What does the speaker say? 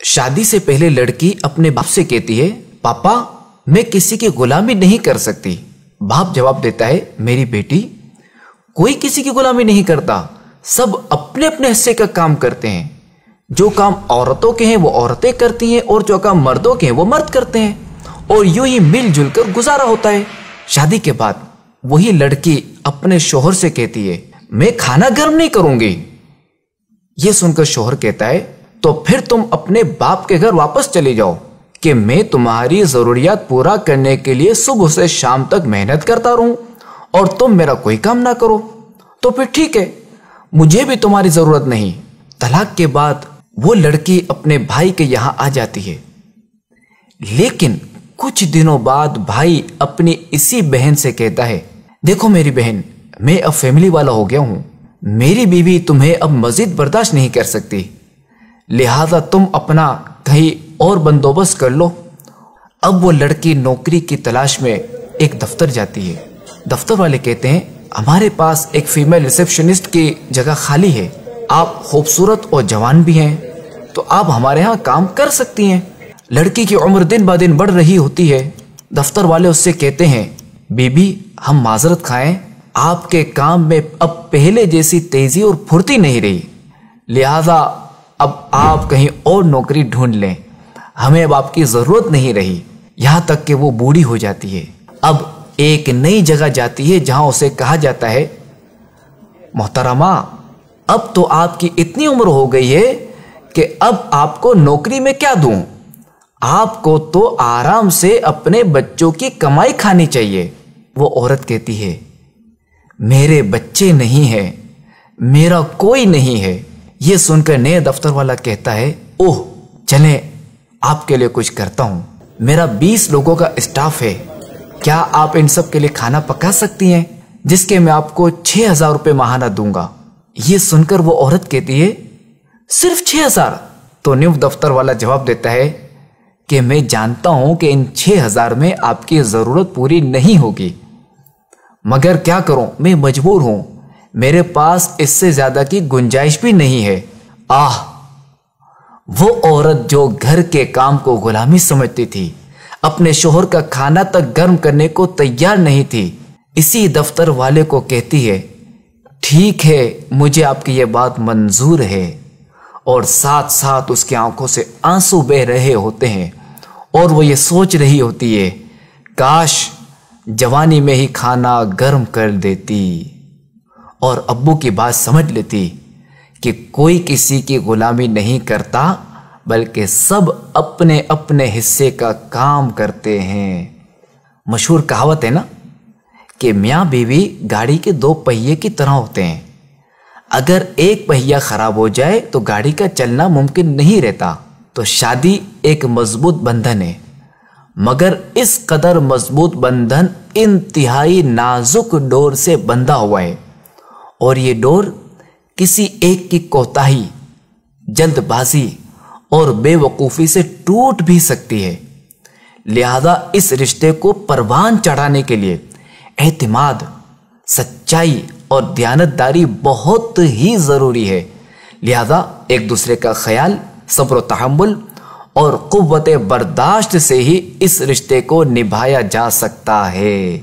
شادی سے پہلے لڑکی اپنے باپ سے کہتی ہے، پاپا میں کسی کی غلامی نہیں کر سکتی۔ باپ جواب دیتا ہے، میری بیٹی کوئی کسی کی غلامی نہیں کرتا، سب اپنے اپنے حصے کا کام کرتے ہیں۔ جو کام عورتوں کے ہیں وہ عورتیں کرتی ہیں اور جو کام مردوں کے ہیں وہ مرد کرتے ہیں، اور یوں ہی مل جل کر گزارا ہوتا ہے۔ شادی کے بعد وہی لڑکی اپنے شوہر سے کہتی ہے، میں کھانا گرم نہیں کروں گی۔ یہ سن کر شوہر کہتا ہے، تو پھر تم اپنے باپ کے گھر واپس چلے جاؤ کہ میں تمہاری ضروریات پورا کرنے کے لیے صبح سے شام تک محنت کرتا رہوں اور تم میرا کوئی کام نہ کرو۔ تو پھر ٹھیک ہے، مجھے بھی تمہاری ضرورت نہیں۔ طلاق کے بعد وہ لڑکی اپنے بھائی کے یہاں آ جاتی ہے، لیکن کچھ دنوں بعد بھائی اپنی اسی بہن سے کہتا ہے، دیکھو میری بہن، میں اب فیملی والا ہو گیا ہوں، میری بیوی تمہیں اب مزید برداشت نہیں کر سکتی، لہذا تم اپنا کہیں اور بندوبست کر لو۔ اب وہ لڑکی نوکری کی تلاش میں ایک دفتر جاتی ہے۔ دفتر والے کہتے ہیں، ہمارے پاس ایک فیمیل ریسیپشنسٹ کی جگہ خالی ہے، آپ خوبصورت اور جوان بھی ہیں تو آپ ہمارے ہاں کام کر سکتی ہیں۔ لڑکی کی عمر دن بہ دن بڑھ رہی ہوتی ہے۔ دفتر والے اس سے کہتے ہیں، بی بی ہم معذرت کھائیں، آپ کے کام میں اب پہلے جیسی تیزی اور پھرتی نہیں رہی، لہذا اب آپ کہیں اور نوکری ڈھونڈ لیں، ہمیں اب آپ کی ضرورت نہیں رہی۔ یہاں تک کہ وہ بوڑھی ہو جاتی ہے، اب ایک نئی جگہ جاتی ہے جہاں اسے کہا جاتا ہے، محترمہ اب تو آپ کی اتنی عمر ہو گئی ہے کہ اب آپ کو نوکری میں کیا دوں، آپ کو تو آرام سے اپنے بچوں کی کمائی کھانی چاہیے۔ وہ عورت کہتی ہے، میرے بچے نہیں ہیں، میرا کوئی نہیں ہے۔ یہ سن کر نئے دفتر والا کہتا ہے، اوہ چلیں آپ کے لیے کچھ کرتا ہوں، میرا 20 لوگوں کا اسٹاف ہے، کیا آپ ان سب کے لیے کھانا پکا سکتی ہیں، جس کے میں آپ کو 6000 روپے ماہانہ دوں گا۔ یہ سن کر وہ عورت کہتی ہے، صرف 6000؟ تو نیو دفتر والا جواب دیتا ہے کہ میں جانتا ہوں کہ ان 6000 میں آپ کی ضرورت پوری نہیں ہوگی، مگر کیا کروں، میں مجبور ہوں، میرے پاس اس سے زیادہ کی گنجائش بھی نہیں ہے۔ آہ، وہ عورت جو گھر کے کام کو غلامی سمجھتی تھی، اپنے شوہر کا کھانا تک گرم کرنے کو تیار نہیں تھی، اسی دفتر والے کو کہتی ہے، ٹھیک ہے مجھے آپ کی یہ بات منظور ہے، اور ساتھ ساتھ اس کی آنکھوں سے آنسو بہ رہے ہوتے ہیں اور وہ یہ سوچ رہی ہوتی ہے، کاش جوانی میں ہی کھانا گرم کر دیتی اور ابو کی بات سمجھ لیتی کہ کوئی کسی کی غلامی نہیں کرتا بلکہ سب اپنے اپنے حصے کا کام کرتے ہیں۔ مشہور کہاوت ہے نا کہ میاں بیوی گاڑی کے 2 پہیے کی طرح ہوتے ہیں، اگر ایک پہیہ خراب ہو جائے تو گاڑی کا چلنا ممکن نہیں رہتا۔ تو شادی ایک مضبوط بندھن ہے، مگر اس قدر مضبوط بندھن انتہائی نازک ڈور سے بندھا ہوا ہے، اور یہ ڈور کسی ایک کی کوتاہی، جلد بازی اور بے وقوفی سے ٹوٹ بھی سکتی ہے۔ لہذا اس رشتے کو پروان چڑھانے کے لیے اعتماد، سچائی اور دیانتداری بہت ہی ضروری ہے۔ لہذا ایک دوسرے کا خیال، صبر و تحمل اور قوت برداشت سے ہی اس رشتے کو نبھایا جا سکتا ہے۔